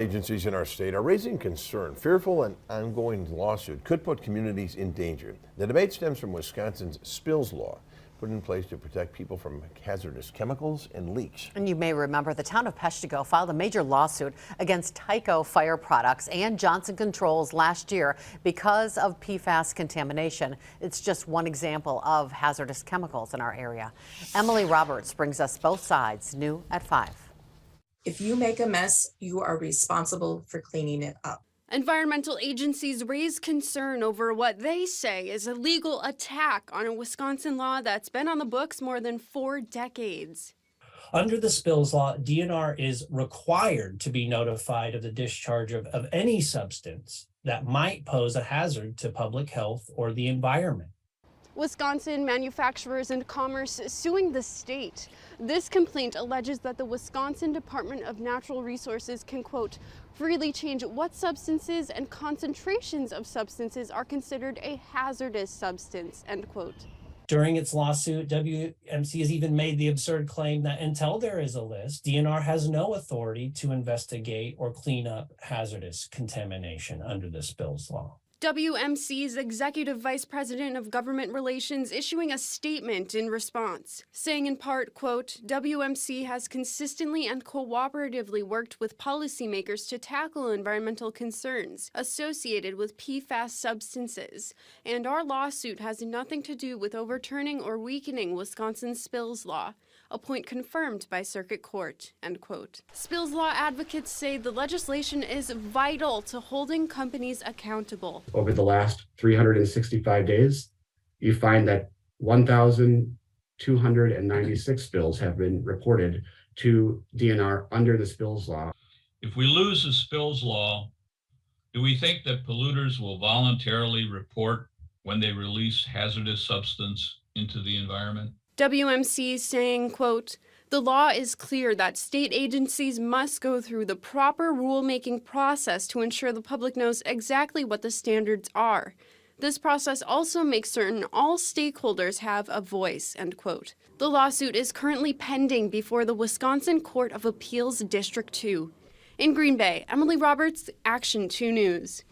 Agencies in our state are raising concern. Fearful an ongoing lawsuit could put communities in danger. The debate stems from Wisconsin's spills law, put in place to protect people from hazardous chemicals and leaks. And you may remember the town of Peshtigo filed a major lawsuit against Tyco Fire Products and Johnson Controls last year because of PFAS contamination. It's just one example of hazardous chemicals in our area. Emily Roberts brings us both sides, new at 5. If you make a mess, you are responsible for cleaning it up. Environmental agencies raise concern over what they say is a legal attack on a Wisconsin law that's been on the books more than 4 decades. Under the spills law, DNR is required to be notified of the discharge of any substance that might pose a hazard to public health or the environment. Wisconsin Manufacturers and Commerce suing the state. This complaint alleges that the Wisconsin Department of Natural Resources can, quote, freely change what substances and concentrations of substances are considered a hazardous substance, end quote. During its lawsuit, WMC has even made the absurd claim that until there is a list, DNR has no authority to investigate or clean up hazardous contamination under the spills law. WMC's Executive Vice President of Government Relations issuing a statement in response, saying in part, quote, WMC has consistently and cooperatively worked with policymakers to tackle environmental concerns associated with PFAS substances, and our lawsuit has nothing to do with overturning or weakening Wisconsin's spills law, a point confirmed by Circuit Court, end quote. Spills law advocates say the legislation is vital to holding companies accountable. Over the last 365 days, you find that 1,296 spills have been reported to DNR under the spills law. If we lose the spills law, do we think that polluters will voluntarily report when they release hazardous substance into the environment? WMC saying, quote, the law is clear that state agencies must go through the proper rulemaking process to ensure the public knows exactly what the standards are. This process also makes certain all stakeholders have a voice, end quote. The lawsuit is currently pending before the Wisconsin Court of Appeals District 2. In Green Bay, Emily Roberts, Action 2 News.